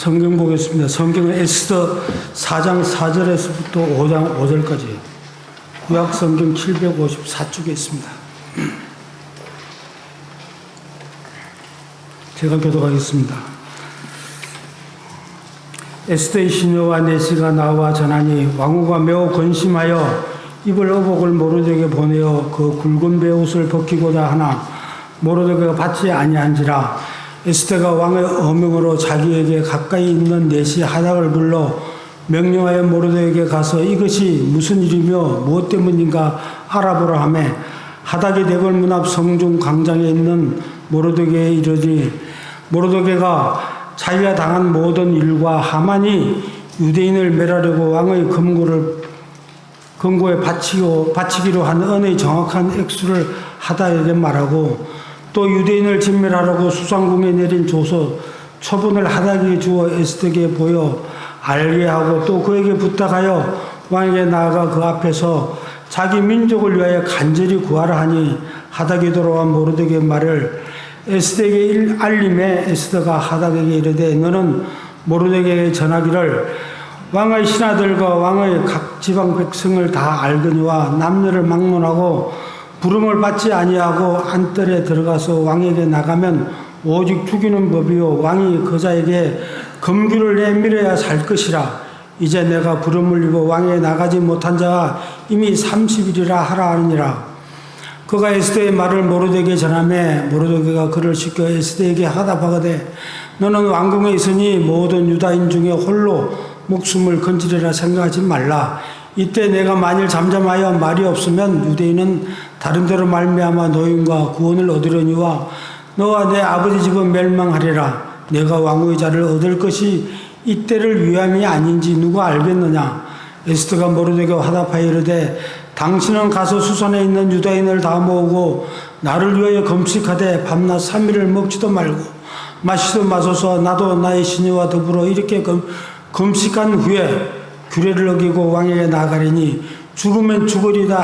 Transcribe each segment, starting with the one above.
성경 보겠습니다. 성경은 에스더 4장 4절에서부터 5장 5절까지 구약 성경 754쪽에 있습니다. 제가 교독하겠습니다. 에스더의 시녀와 내시가 나와 전하니 왕후가 매우 근심하여 입을 의복을 모르드에게 보내어 그 굵은 베옷을 벗기고자 하나 모르드에게 받지 아니한지라. 에스더가 왕의 어명으로 자기에게 가까이 있는 내시 하닥을 불러 명령하여 모르드에게 가서 이것이 무슨 일이며 무엇 때문인가 알아보라 하매 하닥이 대궐 문 앞 성중 광장에 있는 모르드에게 이르니 모르드에가 자기가 당한 모든 일과 하만이 유대인을 멸하려고 왕의 금고에 바치기로 한 은의 정확한 액수를 하닥에게 말하고 또 유대인을 진멸하려고 수상궁에 내린 초본을 하닥에게 주어 에스더에게 보여 알게 하고 또 그에게 부탁하여 왕에게 나아가 그 앞에서 자기 민족을 위하여 간절히 구하라 하니 하닥이 돌아와 모르드에게 말을 에스더에게 알림에 에스더가 하닥에게 이르되 너는 모르드에게 전하기를 왕의 신하들과 왕의 각 지방 백성을 다 알거니와 남녀를 막론하고 부름을 받지 아니하고 안뜰에 들어가서 왕에게 나가면 오직 죽이는 법이요 왕이 그자에게 금규를 내밀어야 살 것이라. 이제 내가 부름을 입어 왕에 나가지 못한 자가 이미 30일이라 하라 하느니라. 그가 에스더의 말을 모르드에게 전하매 모르드에가 그를 시켜 에스더에게 하답하거되 너는 왕궁에 있으니 모든 유다인 중에 홀로 목숨을 건지리라 생각하지 말라. 이때 내가 만일 잠잠하여 말이 없으면 유대인은 다른 데로 말미암아 노임과 구원을 얻으려니와 너와 내 아버지 집은 멸망하리라. 내가 왕후의 자를 얻을 것이 이때를 위함이 아닌지 누가 알겠느냐. 에스더가 모르드에게 화답하여 이르되 당신은 가서 수산에 있는 유다인을 다 모으고 나를 위하여 금식하되 밤낮 3일을 먹지도 말고 마시도 마소서. 나도 나의 시녀와 더불어 이렇게 금식한 후에 규례를 어기고 왕에게 나아가리니 죽으면 죽으리다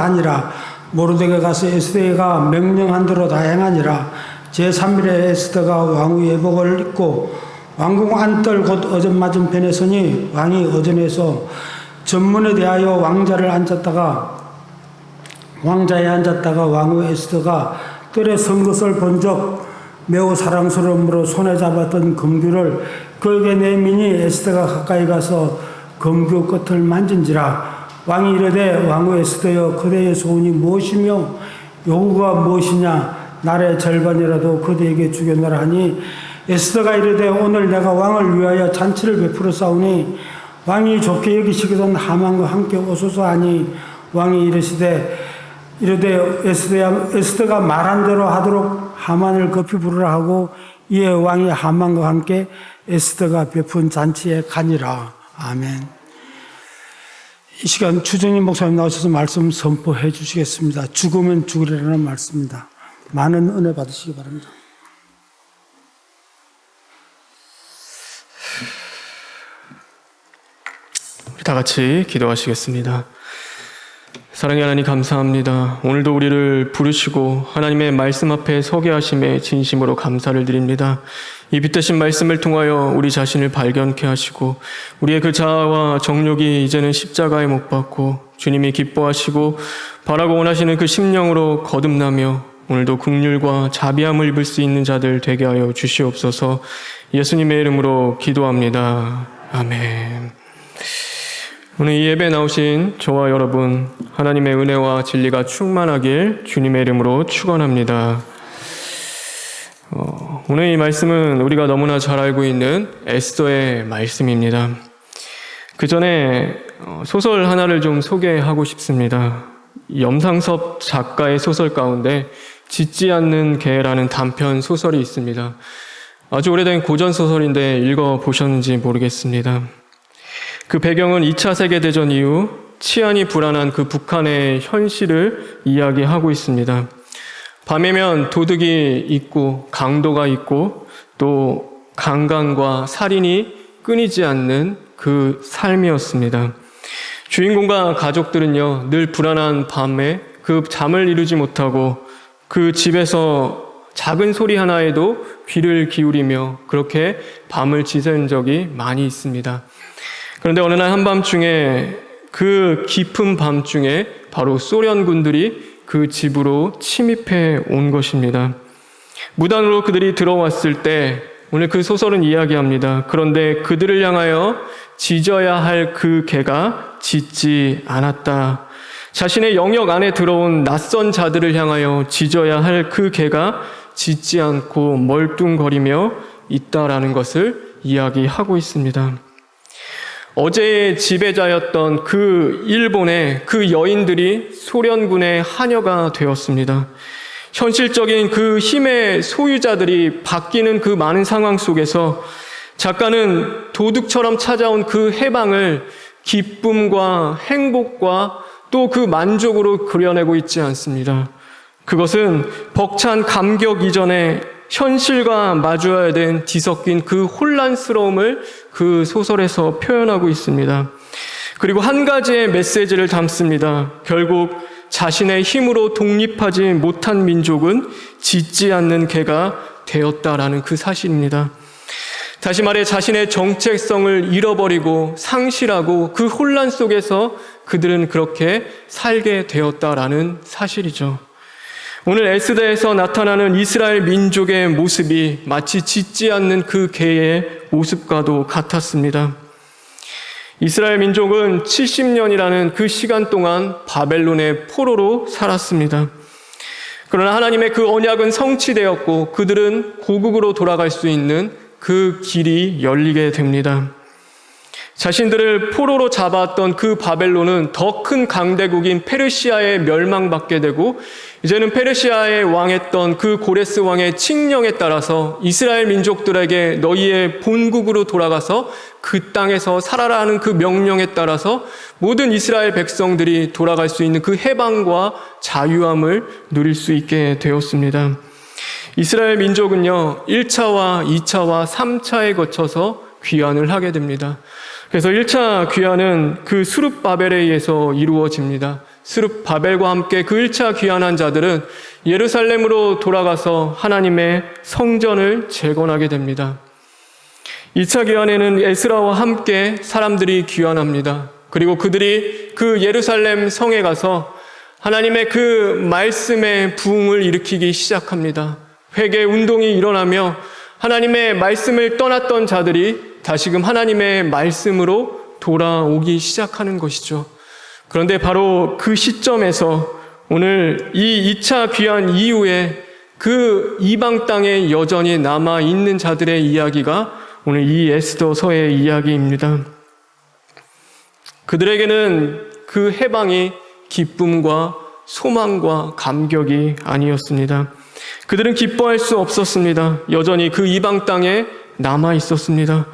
하니라. 모르드에게 가서 에스더가 명령한 대로 다 행하니라. 제3일에 에스더가 왕후의 예복을 입고 왕궁 안뜰 곧 어전 맞은편에 서니 왕이 어전에서 전문에 대하여 왕자에 앉았다가 왕후 에스더가 뜰에 선 것을 본적 매우 사랑스러움으로 손에 잡았던 금규를 그에게 내미니 에스더가 가까이 가서 금규 끝을 만진지라. 왕이 이르되 왕후 에스더여 그대의 소원이 무엇이며 요구가 무엇이냐. 날의 절반이라도 그대에게 주겠노라 하니 에스더가 이르되 오늘 내가 왕을 위하여 잔치를 베풀어 싸우니 왕이 좋게 여기시거든 하만과 함께 오소서 하니 왕이 이르되 에스더가 말한 대로 하도록 하만을 급히 부르라 하고 이에 왕이 하만과 함께 에스더가 베푼 잔치에 가니라. 아멘. 이 시간 추정님 목사님 나오셔서 말씀 선포해 주시겠습니다. 죽으면 죽으리라는 말씀입니다. 많은 은혜 받으시기 바랍니다. 우리 다 같이 기도하시겠습니다. 사랑의 하나님 감사합니다. 오늘도 우리를 부르시고 하나님의 말씀 앞에 서게 하심에 진심으로 감사를 드립니다. 이 빛대신 말씀을 통하여 우리 자신을 발견케 하시고 우리의 그 자아와 정욕이 이제는 십자가에 못 박고 주님이 기뻐하시고 바라고 원하시는 그 심령으로 거듭나며 오늘도 긍휼과 자비함을 입을 수 있는 자들 되게 하여 주시옵소서. 예수님의 이름으로 기도합니다. 아멘. 오늘 이 예배에 나오신 저와 여러분 하나님의 은혜와 진리가 충만하길 주님의 이름으로 축원합니다. 오늘 이 말씀은 우리가 너무나 잘 알고 있는 에스더의 말씀입니다. 그 전에 소설 하나를 좀 소개하고 싶습니다. 염상섭 작가의 소설 가운데 짖지 않는 개라는 단편 소설이 있습니다. 아주 오래된 고전 소설인데 읽어보셨는지 모르겠습니다. 그 배경은 2차 세계대전 이후 치안이 불안한 그 북한의 현실을 이야기하고 있습니다. 밤이면 도둑이 있고 강도가 있고 또 강간과 살인이 끊이지 않는 그 삶이었습니다. 주인공과 가족들은요, 늘 불안한 밤에 그 잠을 이루지 못하고 그 집에서 작은 소리 하나에도 귀를 기울이며 그렇게 밤을 지새운 적이 많이 있습니다. 그런데 어느 날 한밤중에, 그 깊은 밤중에 바로 소련군들이 그 집으로 침입해 온 것입니다. 무단으로 그들이 들어왔을 때 오늘 그 소설은 이야기합니다. 그런데 그들을 향하여 짖어야 할 그 개가 짖지 않았다. 자신의 영역 안에 들어온 낯선 자들을 향하여 짖어야 할 그 개가 짖지 않고 멀뚱거리며 있다라는 것을 이야기하고 있습니다. 어제의 지배자였던 그 일본의 그 여인들이 소련군의 하녀가 되었습니다. 현실적인 그 힘의 소유자들이 바뀌는 그 많은 상황 속에서 작가는 도둑처럼 찾아온 그 해방을 기쁨과 행복과 또 그 만족으로 그려내고 있지 않습니다. 그것은 벅찬 감격 이전에 현실과 마주해야 된 뒤섞인 그 혼란스러움을 그 소설에서 표현하고 있습니다. 그리고 한 가지의 메시지를 담습니다. 결국 자신의 힘으로 독립하지 못한 민족은 짖지 않는 개가 되었다라는 그 사실입니다. 다시 말해 자신의 정체성을 잃어버리고 상실하고 그 혼란 속에서 그들은 그렇게 살게 되었다라는 사실이죠. 오늘 에스더에서 나타나는 이스라엘 민족의 모습이 마치 짖지 않는 그 개의 모습과도 같았습니다. 이스라엘 민족은 70년이라는 그 시간 동안 바벨론의 포로로 살았습니다. 그러나 하나님의 그 언약은 성취되었고 그들은 고국으로 돌아갈 수 있는 그 길이 열리게 됩니다. 자신들을 포로로 잡았던 그 바벨론은 더 큰 강대국인 페르시아에 멸망받게 되고 이제는 페르시아의 왕했던 그 고레스 왕의 칙령에 따라서 이스라엘 민족들에게 너희의 본국으로 돌아가서 그 땅에서 살아라 하는 그 명령에 따라서 모든 이스라엘 백성들이 돌아갈 수 있는 그 해방과 자유함을 누릴 수 있게 되었습니다. 이스라엘 민족은요, 1차와 2차와 3차에 거쳐서 귀환을 하게 됩니다. 그래서 1차 귀환은 그 수룹바벨에 의해서 이루어집니다. 수룹바벨과 함께 그 1차 귀환한 자들은 예루살렘으로 돌아가서 하나님의 성전을 재건하게 됩니다. 2차 귀환에는 에스라와 함께 사람들이 귀환합니다. 그리고 그들이 그 예루살렘 성에 가서 하나님의 그 말씀의 부흥을 일으키기 시작합니다. 회개 운동이 일어나며 하나님의 말씀을 떠났던 자들이 다시금 하나님의 말씀으로 돌아오기 시작하는 것이죠. 그런데 바로 그 시점에서 오늘 이 2차 귀환 이후에 그 이방 땅에 여전히 남아있는 자들의 이야기가 오늘 이 에스더서의 이야기입니다. 그들에게는 그 해방이 기쁨과 소망과 감격이 아니었습니다. 그들은 기뻐할 수 없었습니다. 여전히 그 이방 땅에 남아 있었습니다.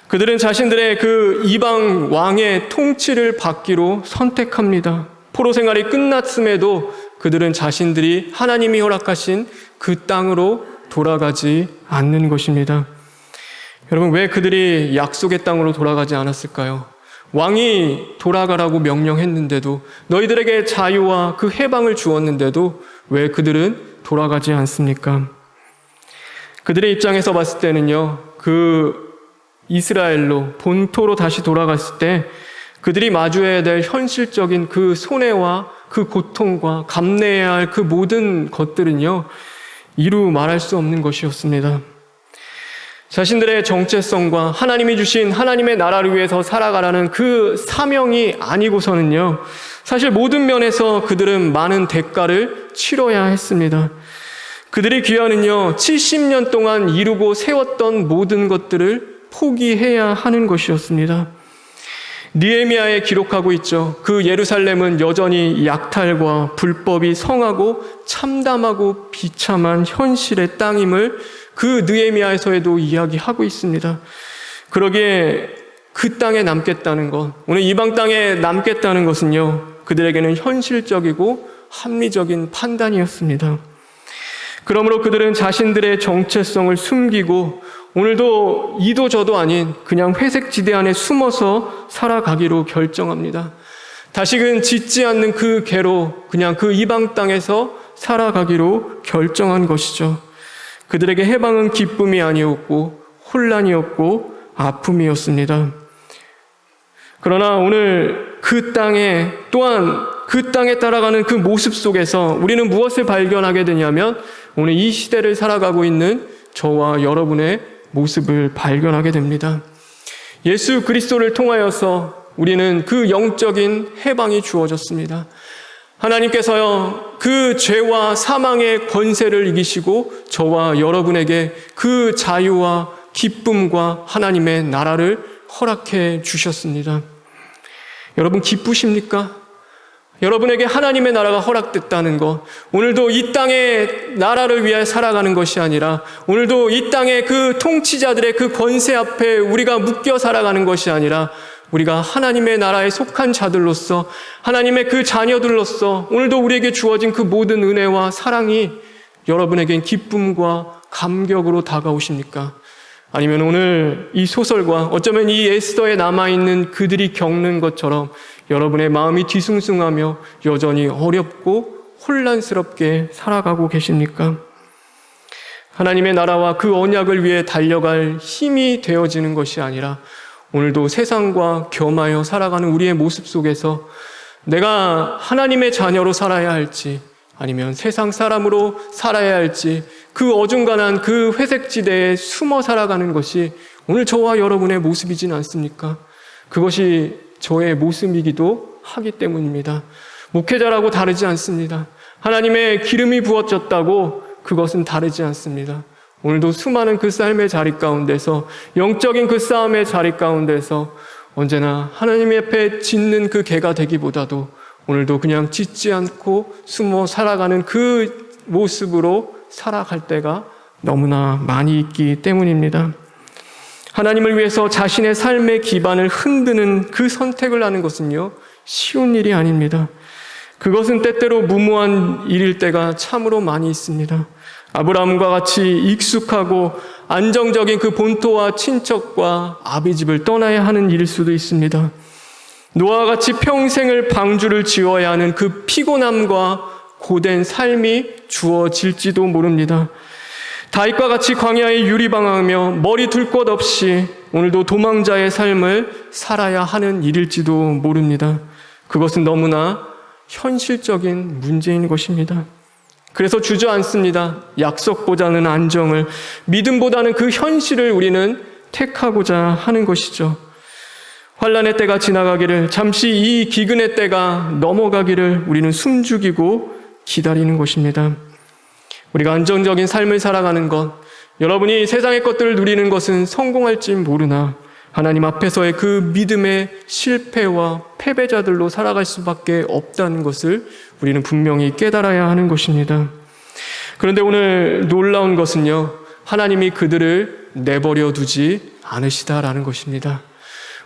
그들은 자신들의 그 이방 왕의 통치를 받기로 선택합니다. 포로 생활이 끝났음에도 그들은 자신들이 하나님이 허락하신 그 땅으로 돌아가지 않는 것입니다. 여러분, 왜 그들이 약속의 땅으로 돌아가지 않았을까요? 왕이 돌아가라고 명령했는데도, 너희들에게 자유와 그 해방을 주었는데도 왜 그들은 돌아가지 않습니까? 그들의 입장에서 봤을 때는요, 그 이스라엘로 본토로 다시 돌아갔을 때 그들이 마주해야 될 현실적인 그 손해와 그 고통과 감내해야 할 그 모든 것들은요, 이루 말할 수 없는 것이었습니다. 자신들의 정체성과 하나님이 주신 하나님의 나라를 위해서 살아가라는 그 사명이 아니고서는요, 사실 모든 면에서 그들은 많은 대가를 치러야 했습니다. 그들의 귀환은요, 70년 동안 이루고 세웠던 모든 것들을 포기해야 하는 것이었습니다. 느헤미야에 기록하고 있죠. 그 예루살렘은 여전히 약탈과 불법이 성하고 참담하고 비참한 현실의 땅임을 그 느헤미야에서도 이야기하고 있습니다. 그러기에 그 땅에 남겠다는 것, 오늘 이방 땅에 남겠다는 것은요, 그들에게는 현실적이고 합리적인 판단이었습니다. 그러므로 그들은 자신들의 정체성을 숨기고 오늘도 이도 저도 아닌 그냥 회색 지대 안에 숨어서 살아가기로 결정합니다. 다시금 짖지 않는 그 개로 그냥 그 이방 땅에서 살아가기로 결정한 것이죠. 그들에게 해방은 기쁨이 아니었고 혼란이었고 아픔이었습니다. 그러나 오늘 그 땅에 또한 그 땅에 따라가는 그 모습 속에서 우리는 무엇을 발견하게 되냐면 오늘 이 시대를 살아가고 있는 저와 여러분의 모습을 발견하게 됩니다. 예수 그리스도를 통하여서 우리는 그 영적인 해방이 주어졌습니다. 하나님께서요, 그 죄와 사망의 권세를 이기시고 저와 여러분에게 그 자유와 기쁨과 하나님의 나라를 허락해 주셨습니다. 여러분 기쁘십니까? 여러분에게 하나님의 나라가 허락됐다는 것, 오늘도 이 땅의 나라를 위해 살아가는 것이 아니라 오늘도 이 땅의 그 통치자들의 그 권세 앞에 우리가 묶여 살아가는 것이 아니라 우리가 하나님의 나라에 속한 자들로서 하나님의 그 자녀들로서 오늘도 우리에게 주어진 그 모든 은혜와 사랑이 여러분에겐 기쁨과 감격으로 다가오십니까? 아니면 오늘 이 소설과 어쩌면 이 에스더에 남아있는 그들이 겪는 것처럼 여러분의 마음이 뒤숭숭하며 여전히 어렵고 혼란스럽게 살아가고 계십니까? 하나님의 나라와 그 언약을 위해 달려갈 힘이 되어지는 것이 아니라 오늘도 세상과 겸하여 살아가는 우리의 모습 속에서 내가 하나님의 자녀로 살아야 할지 아니면 세상 사람으로 살아야 할지 그 어중간한 그 회색지대에 숨어 살아가는 것이 오늘 저와 여러분의 모습이진 않습니까? 그것이 저의 모습이기도 하기 때문입니다. 목회자라고 다르지 않습니다. 하나님의 기름이 부어졌다고 그것은 다르지 않습니다. 오늘도 수많은 그 삶의 자리 가운데서 영적인 그 싸움의 자리 가운데서 언제나 하나님 앞에 짖는 그 개가 되기보다도 오늘도 그냥 짖지 않고 숨어 살아가는 그 모습으로 살아갈 때가 너무나 많이 있기 때문입니다. 하나님을 위해서 자신의 삶의 기반을 흔드는 그 선택을 하는 것은요, 쉬운 일이 아닙니다. 그것은 때때로 무모한 일일 때가 참으로 많이 있습니다. 아브라함과 같이 익숙하고 안정적인 그 본토와 친척과 아비집을 떠나야 하는 일일 수도 있습니다. 노아와 같이 평생을 방주를 지어야 하는 그 피곤함과 고된 삶이 주어질지도 모릅니다. 다윗과 같이 광야에 유리방황하며 머리 둘 것 없이 오늘도 도망자의 삶을 살아야 하는 일일지도 모릅니다. 그것은 너무나 현실적인 문제인 것입니다. 그래서 주저앉습니다. 약속보다는 안정을, 믿음보다는 그 현실을 우리는 택하고자 하는 것이죠. 환난의 때가 지나가기를, 잠시 이 기근의 때가 넘어가기를 우리는 숨죽이고 기다리는 것입니다. 우리가 안정적인 삶을 살아가는 것, 여러분이 세상의 것들을 누리는 것은 성공할지 모르나 하나님 앞에서의 그 믿음의 실패와 패배자들로 살아갈 수밖에 없다는 것을 우리는 분명히 깨달아야 하는 것입니다. 그런데 오늘 놀라운 것은요, 하나님이 그들을 내버려 두지 않으시다라는 것입니다.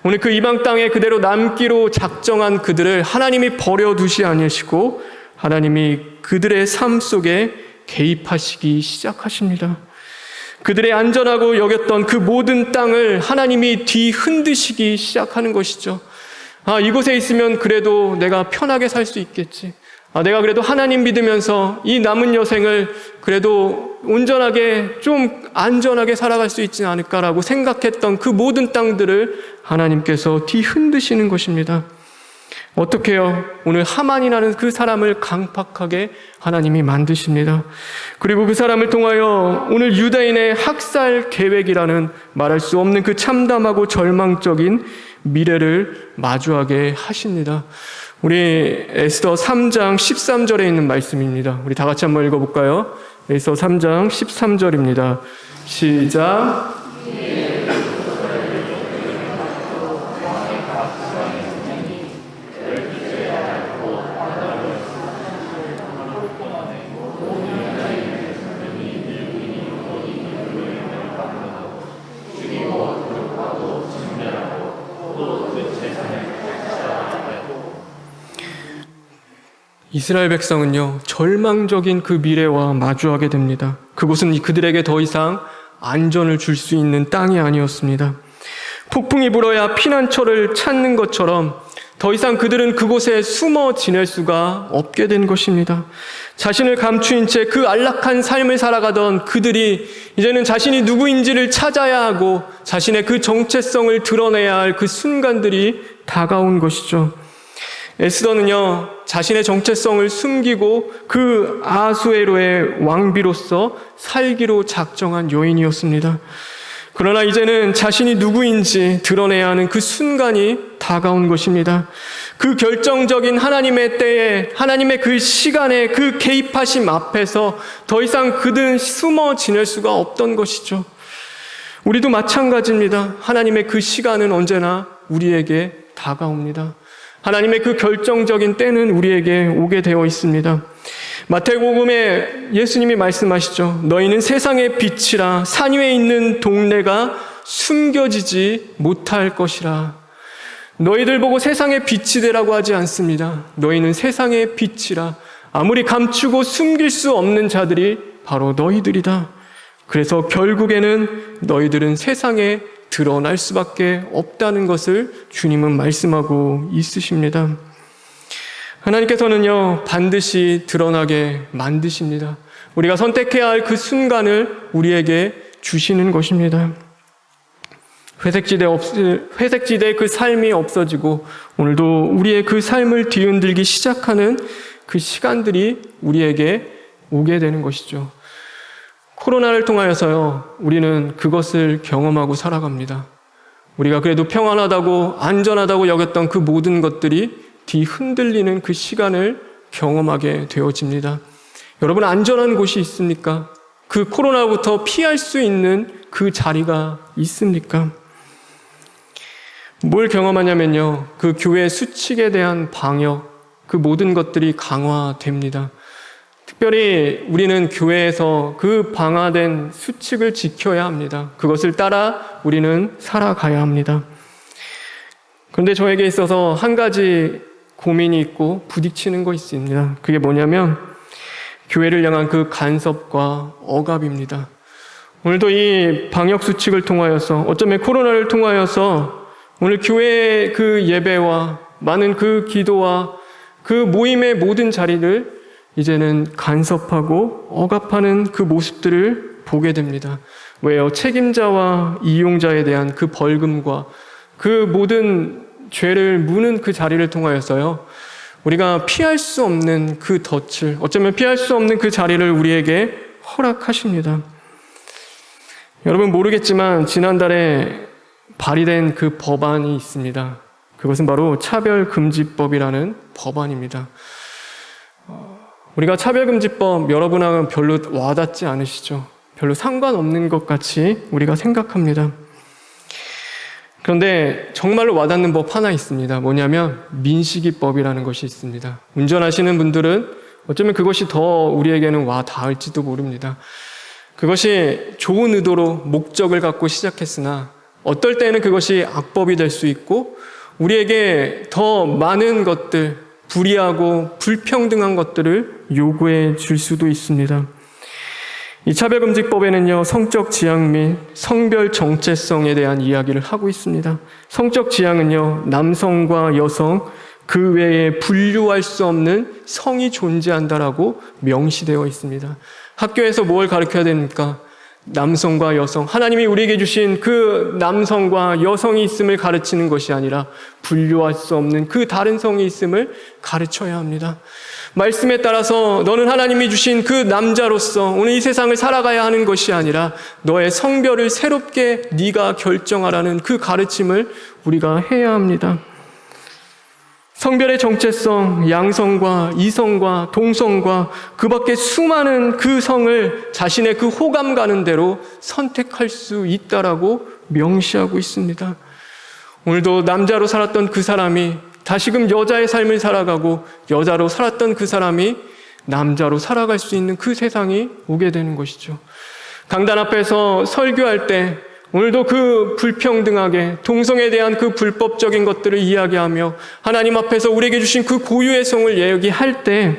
오늘 그 이방 땅에 그대로 남기로 작정한 그들을 하나님이 버려두지 않으시고 하나님이 그들의 삶 속에 개입하시기 시작하십니다. 그들의 안전하고 여겼던 그 모든 땅을 하나님이 뒤흔드시기 시작하는 것이죠. 이곳에 있으면 그래도 내가 편하게 살 수 있겠지. 내가 그래도 하나님 믿으면서 이 남은 여생을 그래도 온전하게 좀 안전하게 살아갈 수 있지 않을까라고 생각했던 그 모든 땅들을 하나님께서 뒤흔드시는 것입니다. 어떻게 해요? 오늘 하만이라는 그 사람을 강팍하게 하나님이 만드십니다. 그리고 그 사람을 통하여 오늘 유대인의 학살 계획이라는 말할 수 없는 그 참담하고 절망적인 미래를 마주하게 하십니다. 우리 에스더 3장 13절에 있는 말씀입니다. 우리 다 같이 한번 읽어볼까요? 에스더 3장 13절입니다. 시작. 이스라엘 백성은요, 절망적인 그 미래와 마주하게 됩니다. 그곳은 그들에게 더 이상 안전을 줄 수 있는 땅이 아니었습니다. 폭풍이 불어야 피난처를 찾는 것처럼 더 이상 그들은 그곳에 숨어 지낼 수가 없게 된 것입니다. 자신을 감추인 채 그 안락한 삶을 살아가던 그들이 이제는 자신이 누구인지를 찾아야 하고 자신의 그 정체성을 드러내야 할 그 순간들이 다가온 것이죠. 에스더는요, 자신의 정체성을 숨기고 그 아수에로의 왕비로서 살기로 작정한 여인이었습니다. 그러나 이제는 자신이 누구인지 드러내야 하는 그 순간이 다가온 것입니다. 그 결정적인 하나님의 때에, 하나님의 그 시간에, 그 개입하심 앞에서 더 이상 그들은 숨어 지낼 수가 없던 것이죠. 우리도 마찬가지입니다. 하나님의 그 시간은 언제나 우리에게 다가옵니다. 하나님의 그 결정적인 때는 우리에게 오게 되어 있습니다. 마태복음에 예수님이 말씀하시죠. 너희는 세상의 빛이라. 산 위에 있는 동네가 숨겨지지 못할 것이라. 너희들 보고 세상의 빛이 되라고 하지 않습니다. 너희는 세상의 빛이라. 아무리 감추고 숨길 수 없는 자들이 바로 너희들이다. 그래서 결국에는 너희들은 세상에 드러날 수밖에 없다는 것을 주님은 말씀하고 있으십니다. 하나님께서는요, 반드시 드러나게 만드십니다. 우리가 선택해야 할 그 순간을 우리에게 주시는 것입니다. 회색지대의 그 삶이 없어지고 오늘도 우리의 그 삶을 뒤흔들기 시작하는 그 시간들이 우리에게 오게 되는 것이죠. 코로나를 통하여서요, 우리는 그것을 경험하고 살아갑니다. 우리가 그래도 평안하다고 안전하다고 여겼던 그 모든 것들이 뒤흔들리는 그 시간을 경험하게 되어집니다. 여러분, 안전한 곳이 있습니까? 그 코로나부터 피할 수 있는 그 자리가 있습니까? 뭘 경험하냐면요, 그 교회 수칙에 대한 방역, 그 모든 것들이 강화됩니다. 특별히 우리는 교회에서 그 방화된 수칙을 지켜야 합니다. 그것을 따라 우리는 살아가야 합니다. 그런데 저에게 있어서 한 가지 고민이 있고 부딪히는 것이 있습니다. 그게 뭐냐면 교회를 향한 그 간섭과 억압입니다. 오늘도 이 방역 수칙을 통하여서, 어쩌면 코로나를 통하여서 오늘 교회의 그 예배와 많은 그 기도와 그 모임의 모든 자리를 이제는 간섭하고 억압하는 그 모습들을 보게 됩니다. 왜요? 책임자와 이용자에 대한 그 벌금과 그 모든 죄를 무는 그 자리를 통하여서요, 우리가 피할 수 없는 그 덫을, 어쩌면 피할 수 없는 그 자리를 우리에게 허락하십니다. 여러분 모르겠지만 지난달에 발의된 그 법안이 있습니다. 그것은 바로 차별금지법이라는 법안입니다. 우리가 차별금지법, 여러분하고는 별로 와닿지 않으시죠? 별로 상관없는 것 같이 우리가 생각합니다. 그런데 정말로 와닿는 법 하나 있습니다. 뭐냐면 민식이법이라는 것이 있습니다. 운전하시는 분들은 어쩌면 그것이 더 우리에게는 와 닿을지도 모릅니다. 그것이 좋은 의도로 목적을 갖고 시작했으나 어떨 때는 그것이 악법이 될 수 있고 우리에게 더 많은 것들, 불의하고 불평등한 것들을 요구해 줄 수도 있습니다. 이 차별금지법에는요, 성적 지향 및 성별 정체성에 대한 이야기를 하고 있습니다. 성적 지향은요, 남성과 여성, 그 외에 분류할 수 없는 성이 존재한다라고 명시되어 있습니다. 학교에서 뭘 가르쳐야 됩니까? 남성과 여성, 하나님이 우리에게 주신 그 남성과 여성이 있음을 가르치는 것이 아니라 분류할 수 없는 그 다른 성이 있음을 가르쳐야 합니다. 말씀에 따라서 너는 하나님이 주신 그 남자로서 오늘 이 세상을 살아가야 하는 것이 아니라 너의 성별을 새롭게 네가 결정하라는 그 가르침을 우리가 해야 합니다. 성별의 정체성, 양성과 이성과 동성과 그 밖에 수많은 그 성을 자신의 그 호감 가는 대로 선택할 수 있다라고 명시하고 있습니다. 오늘도 남자로 살았던 그 사람이 다시금 여자의 삶을 살아가고 여자로 살았던 그 사람이 남자로 살아갈 수 있는 그 세상이 오게 되는 것이죠. 강단 앞에서 설교할 때 오늘도 그 불평등하게 동성에 대한 그 불법적인 것들을 이야기하며 하나님 앞에서 우리에게 주신 그 고유의 성을 이야기할 때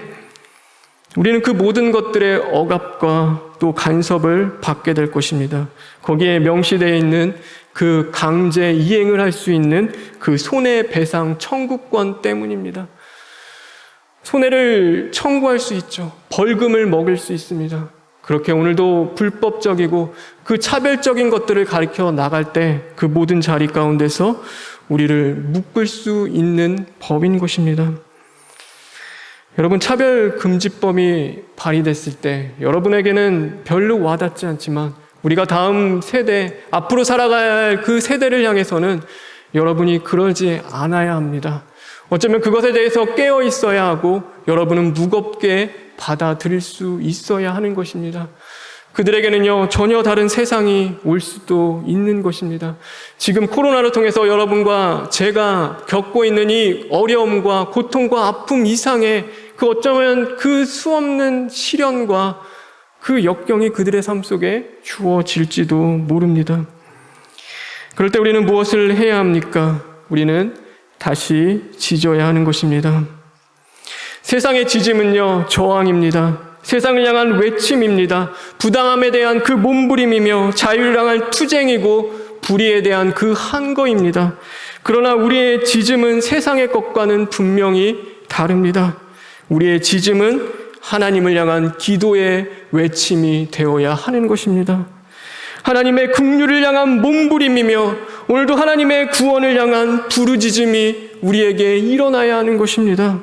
우리는 그 모든 것들의 억압과 또 간섭을 받게 될 것입니다. 거기에 명시되어 있는 그 강제 이행을 할 수 있는 그 손해배상 청구권 때문입니다. 손해를 청구할 수 있죠. 벌금을 먹일 수 있습니다. 그렇게 오늘도 불법적이고 그 차별적인 것들을 가리켜 나갈 때 그 모든 자리 가운데서 우리를 묶을 수 있는 법인 것입니다. 여러분, 차별금지법이 발의됐을 때 여러분에게는 별로 와닿지 않지만 우리가 다음 세대, 앞으로 살아가야 할 그 세대를 향해서는 여러분이 그러지 않아야 합니다. 어쩌면 그것에 대해서 깨어 있어야 하고 여러분은 무겁게 받아들일 수 있어야 하는 것입니다. 그들에게는요, 전혀 다른 세상이 올 수도 있는 것입니다. 지금 코로나를 통해서 여러분과 제가 겪고 있는 이 어려움과 고통과 아픔 이상의 그 어쩌면 그 수없는 시련과 그 역경이 그들의 삶 속에 주어질지도 모릅니다. 그럴 때 우리는 무엇을 해야 합니까? 우리는 다시 지져야 하는 것입니다. 세상의 지짐은요, 저항입니다. 세상을 향한 외침입니다. 부당함에 대한 그 몸부림이며 자유를 향한 투쟁이고 불의에 대한 그 한거입니다. 그러나 우리의 지짐은 세상의 것과는 분명히 다릅니다. 우리의 지짐은 하나님을 향한 기도의 외침이 되어야 하는 것입니다. 하나님의 긍휼을 향한 몸부림이며 오늘도 하나님의 구원을 향한 부르짖음이 우리에게 일어나야 하는 것입니다.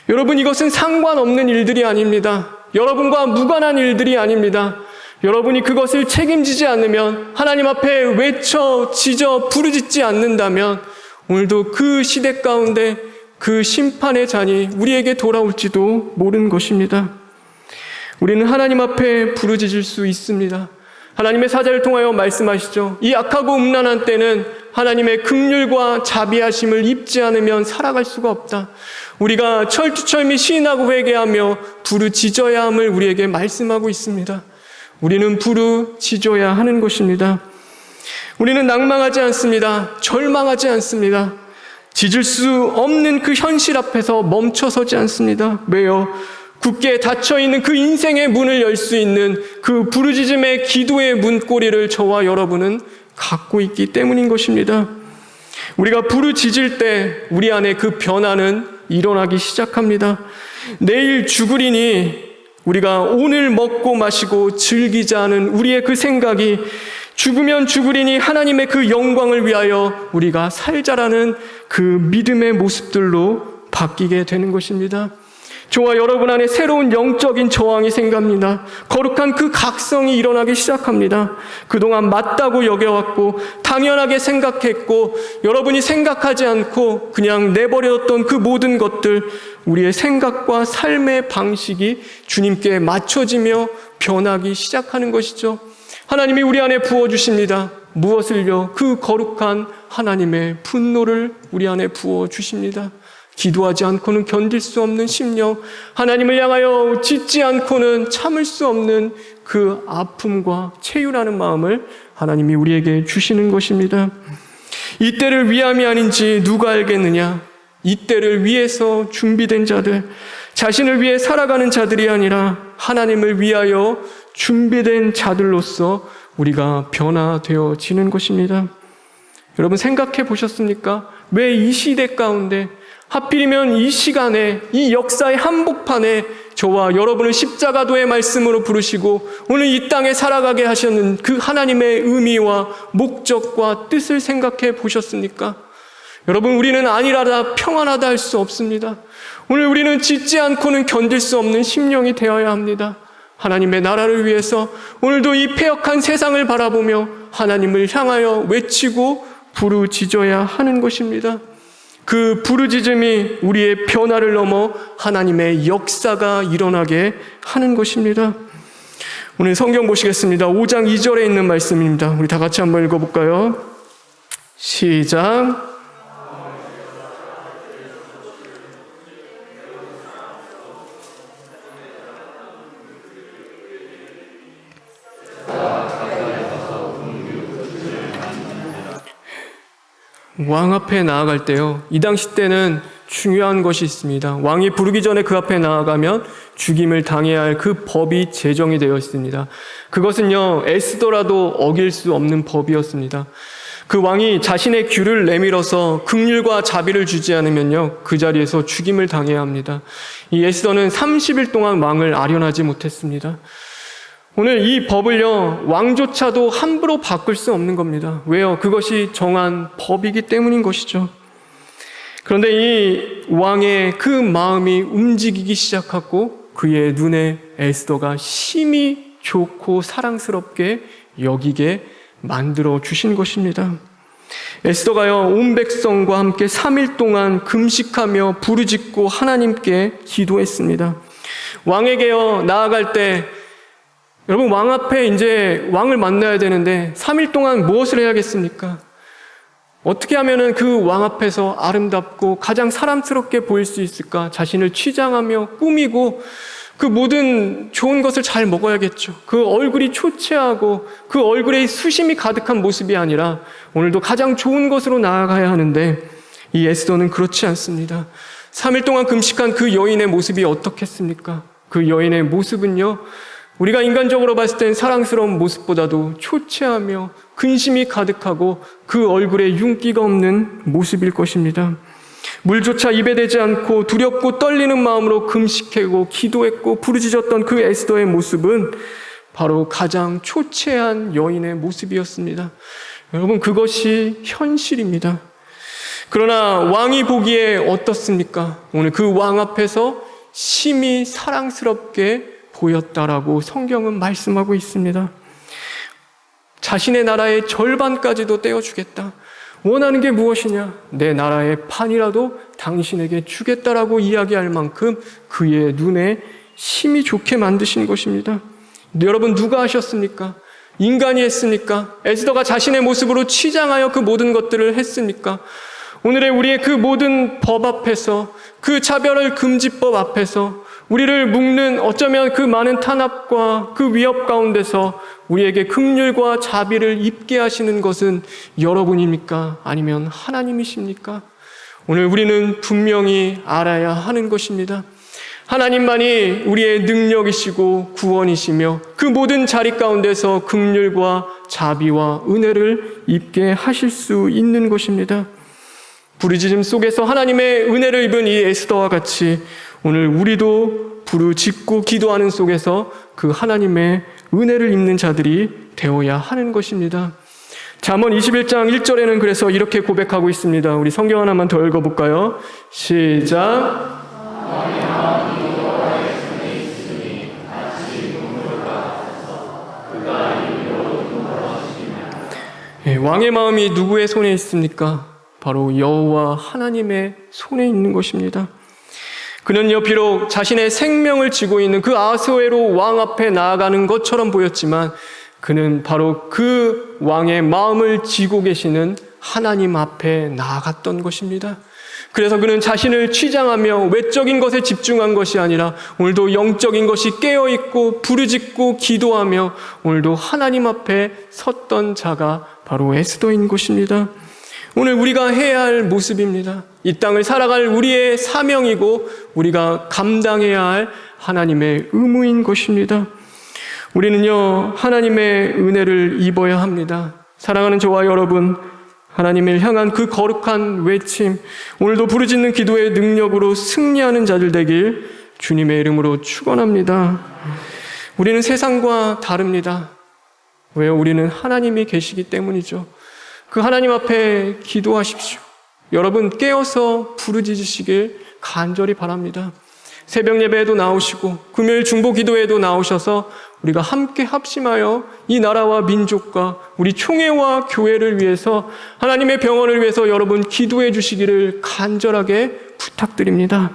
여러분, 이것은 상관없는 일들이 아닙니다. 여러분과 무관한 일들이 아닙니다. 여러분이 그것을 책임지지 않으면, 하나님 앞에 외쳐 짖어 부르짖지 않는다면 오늘도 그 시대 가운데 그 심판의 잔이 우리에게 돌아올지도 모르는 것입니다. 우리는 하나님 앞에 부르짖을 수 있습니다. 하나님의 사자를 통하여 말씀하시죠. 이 악하고 음란한 때는 하나님의 긍휼과 자비하심을 입지 않으면 살아갈 수가 없다. 우리가 철두철미 시인하고 회개하며 부르짖어야 함을 우리에게 말씀하고 있습니다. 우리는 부르짖어야 하는 것입니다. 우리는 낭망하지 않습니다. 절망하지 않습니다. 짖을 수 없는 그 현실 앞에서 멈춰서지 않습니다. 왜요? 굳게 닫혀있는 그 인생의 문을 열 수 있는 그 부르짖음의 기도의 문고리를 저와 여러분은 갖고 있기 때문인 것입니다. 우리가 부르짖을 때 우리 안에 그 변화는 일어나기 시작합니다. 내일 죽으리니 우리가 오늘 먹고 마시고 즐기자 하는 우리의 그 생각이 죽으면 죽으리니 하나님의 그 영광을 위하여 우리가 살자라는 그 믿음의 모습들로 바뀌게 되는 것입니다. 저와 여러분 안에 새로운 영적인 저항이 생깁니다. 거룩한 그 각성이 일어나기 시작합니다. 그동안 맞다고 여겨왔고 당연하게 생각했고 여러분이 생각하지 않고 그냥 내버렸던 그 모든 것들, 우리의 생각과 삶의 방식이 주님께 맞춰지며 변하기 시작하는 것이죠. 하나님이 우리 안에 부어주십니다. 무엇을요? 그 거룩한 하나님의 분노를 우리 안에 부어주십니다. 기도하지 않고는 견딜 수 없는 심령, 하나님을 향하여 짖지 않고는 참을 수 없는 그 아픔과 체유라는 마음을 하나님이 우리에게 주시는 것입니다. 이 때를 위함이 아닌지 누가 알겠느냐? 이 때를 위해서 준비된 자들, 자신을 위해 살아가는 자들이 아니라 하나님을 위하여 준비된 자들로서 우리가 변화되어지는 것입니다. 여러분, 생각해 보셨습니까? 왜 이 시대 가운데 하필이면 이 시간에 이 역사의 한복판에 저와 여러분을 십자가도의 말씀으로 부르시고 오늘 이 땅에 살아가게 하셨는 그 하나님의 의미와 목적과 뜻을 생각해 보셨습니까? 여러분, 우리는 안일하다 평안하다 할 수 없습니다. 오늘 우리는 짖지 않고는 견딜 수 없는 심령이 되어야 합니다. 하나님의 나라를 위해서 오늘도 이 패역한 세상을 바라보며 하나님을 향하여 외치고 부르짖어야 하는 것입니다. 그 부르짖음이 우리의 변화를 넘어 하나님의 역사가 일어나게 하는 것입니다. 오늘 성경 보시겠습니다. 5장 2절에 있는 말씀입니다. 우리 다 같이 한번 읽어볼까요? 시작. 왕 앞에 나아갈 때요, 이 당시 때는 중요한 것이 있습니다. 왕이 부르기 전에 그 앞에 나아가면 죽임을 당해야 할 그 법이 제정이 되어 있습니다. 그것은요, 애쓰더라도 어길 수 없는 법이었습니다. 그 왕이 자신의 귀를 내밀어서 긍휼과 자비를 주지 않으면요, 그 자리에서 죽임을 당해야 합니다. 이 에스더는 30일 동안 왕을 아련하지 못했습니다. 오늘 이 법을요, 왕조차도 함부로 바꿀 수 없는 겁니다. 왜요? 그것이 정한 법이기 때문인 것이죠. 그런데 이 왕의 그 마음이 움직이기 시작하고 그의 눈에 에스더가 심히 좋고 사랑스럽게 여기게 만들어 주신 것입니다. 에스더가요, 온 백성과 함께 3일 동안 금식하며 부르짖고 하나님께 기도했습니다. 왕에게요, 나아갈 때, 여러분, 왕 앞에 이제 왕을 만나야 되는데 3일 동안 무엇을 해야겠습니까? 어떻게 하면은 그 왕 앞에서 아름답고 가장 사람스럽게 보일 수 있을까? 자신을 치장하며 꾸미고 그 모든 좋은 것을 잘 먹어야겠죠. 그 얼굴이 초췌하고 그 얼굴에 수심이 가득한 모습이 아니라 오늘도 가장 좋은 것으로 나아가야 하는데, 이 에스더는 그렇지 않습니다. 3일 동안 금식한 그 여인의 모습이 어떻겠습니까? 그 여인의 모습은요, 우리가 인간적으로 봤을 땐 사랑스러운 모습보다도 초췌하며 근심이 가득하고 그 얼굴에 윤기가 없는 모습일 것입니다. 물조차 입에 대지 않고 두렵고 떨리는 마음으로 금식하고 기도했고 부르짖었던 그 에스더의 모습은 바로 가장 초췌한 여인의 모습이었습니다. 여러분, 그것이 현실입니다. 그러나 왕이 보기에 어떻습니까? 오늘 그 왕 앞에서 심히 사랑스럽게 보였다라고 성경은 말씀하고 있습니다. 자신의 나라의 절반까지도 떼어주겠다. 원하는 게 무엇이냐? 내 나라의 반이라도 당신에게 주겠다라고 이야기할 만큼 그의 눈에 심히 좋게 만드신 것입니다. 여러분, 누가 하셨습니까? 인간이 했습니까? 에스더가 자신의 모습으로 치장하여 그 모든 것들을 했습니까? 오늘의 우리의 그 모든 법 앞에서, 그 차별을 금지법 앞에서 우리를 묶는 어쩌면 그 많은 탄압과 그 위협 가운데서 우리에게 긍휼과 자비를 입게 하시는 것은 여러분입니까? 아니면 하나님이십니까? 오늘 우리는 분명히 알아야 하는 것입니다. 하나님만이 우리의 능력이시고 구원이시며 그 모든 자리 가운데서 긍휼과 자비와 은혜를 입게 하실 수 있는 것입니다. 부르짖음 속에서 하나님의 은혜를 입은 이 에스더와 같이 오늘 우리도 부르짖고 기도하는 속에서 그 하나님의 은혜를 입는 자들이 되어야 하는 것입니다. 잠언 21장 1절에는 그래서 이렇게 고백하고 있습니다. 우리 성경 하나만 더 읽어볼까요? 시작. 왕의 마음이 누구의 손에 있습니까? 바로 여호와 하나님의 손에 있는 것입니다. 그는요, 비록 자신의 생명을 쥐고 있는 그 아수에로 왕 앞에 나아가는 것처럼 보였지만 그는 바로 그 왕의 마음을 쥐고 계시는 하나님 앞에 나아갔던 것입니다. 그래서 그는 자신을 치장하며 외적인 것에 집중한 것이 아니라 오늘도 영적인 것이 깨어있고 부르짖고 기도하며 오늘도 하나님 앞에 섰던 자가 바로 에스더인 것입니다. 오늘 우리가 해야 할 모습입니다. 이 땅을 살아갈 우리의 사명이고 우리가 감당해야 할 하나님의 의무인 것입니다. 우리는요, 하나님의 은혜를 입어야 합니다. 사랑하는 저와 여러분, 하나님을 향한 그 거룩한 외침, 오늘도 부르짖는 기도의 능력으로 승리하는 자들 되길 주님의 이름으로 축원합니다. 우리는 세상과 다릅니다. 왜요? 우리는 하나님이 계시기 때문이죠. 그 하나님 앞에 기도하십시오. 여러분, 깨어서 부르짖으시길 간절히 바랍니다. 새벽 예배에도 나오시고 금요일 중보 기도에도 나오셔서 우리가 함께 합심하여 이 나라와 민족과 우리 총회와 교회를 위해서, 하나님의 병원을 위해서 여러분 기도해 주시기를 간절하게 부탁드립니다.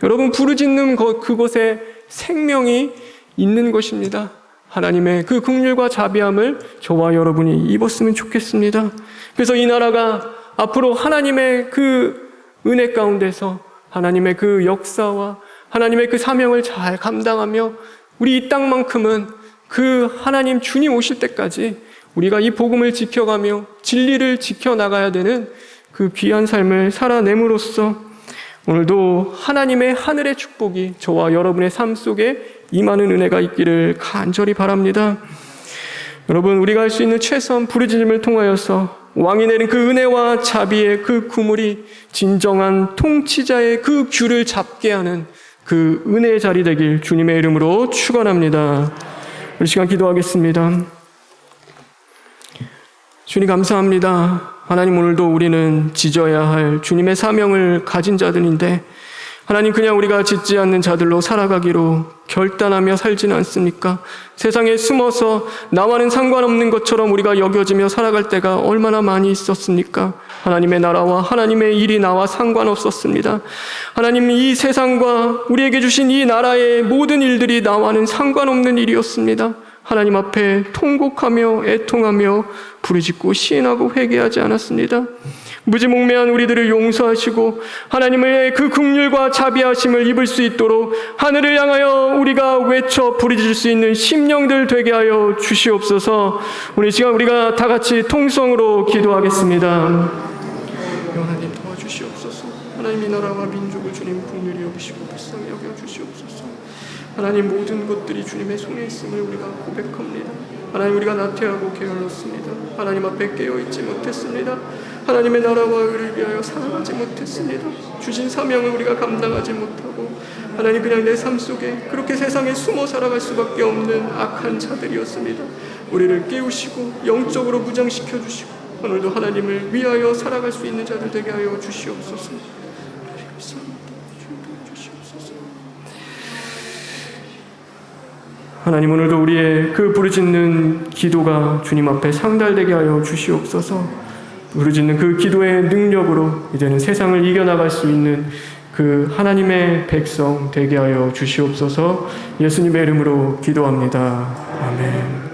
여러분, 부르짖는 그곳에 생명이 있는 것입니다. 하나님의 그 긍휼과 자비함을 저와 여러분이 입었으면 좋겠습니다. 그래서 이 나라가 앞으로 하나님의 그 은혜 가운데서 하나님의 그 역사와 하나님의 그 사명을 잘 감당하며 우리 이 땅만큼은 그 하나님 주님 오실 때까지 우리가 이 복음을 지켜가며 진리를 지켜나가야 되는 그 귀한 삶을 살아냄으로써 오늘도 하나님의 하늘의 축복이 저와 여러분의 삶 속에 임하는 은혜가 있기를 간절히 바랍니다. 여러분, 우리가 할 수 있는 최선 부르짖음을 통하여서 왕이 내린 그 은혜와 자비의 그 구물이 진정한 통치자의 그 귤을 잡게 하는 그 은혜의 자리 되길 주님의 이름으로 축원합니다. 우리 시간 기도하겠습니다. 주님 감사합니다. 하나님, 오늘도 우리는 지져야 할 주님의 사명을 가진 자들인데 하나님, 그냥 우리가 짓지 않는 자들로 살아가기로 결단하며 살지는 않습니까? 세상에 숨어서 나와는 상관없는 것처럼 우리가 여겨지며 살아갈 때가 얼마나 많이 있었습니까? 하나님의 나라와 하나님의 일이 나와 상관없었습니다. 하나님, 이 세상과 우리에게 주신 이 나라의 모든 일들이 나와는 상관없는 일이었습니다. 하나님 앞에 통곡하며 애통하며 부르짖고 시인하고 회개하지 않았습니다. 무지몽매한 우리들을 용서하시고 하나님의 그 긍휼과 자비하심을 입을 수 있도록 하늘을 향하여 우리가 외쳐 부르짖을 수 있는 심령들 되게 하여 주시옵소서. 오늘 시간 우리가 다 같이 통성으로 기도하겠습니다. 하나님 도와주시옵소서. 하나님의 나라와 민족을 주님 긍휼히 여기시고 불쌍히 여겨 주시옵소서. 하나님, 모든 것들이 주님의 손에 있음을 우리가 고백합니다. 하나님, 우리가 나태하고 게을렀습니다. 하나님 앞에 깨어있지 못했습니다. 하나님의 나라와 의를 위하여 살아가지 못했습니다. 주신 사명을 우리가 감당하지 못하고 하나님, 그냥 내 삶 속에 그렇게 세상에 숨어 살아갈 수밖에 없는 악한 자들이었습니다. 우리를 깨우시고 영적으로 무장시켜 주시고 오늘도 하나님을 위하여 살아갈 수 있는 자들 되게 하여 주시옵소서. 하나님, 오늘도 우리의 그 부르짖는 기도가 주님 앞에 상달되게 하여 주시옵소서. 부르짖는 그 기도의 능력으로 이제는 세상을 이겨나갈 수 있는 그 하나님의 백성 되게 하여 주시옵소서. 예수님의 이름으로 기도합니다. 아멘.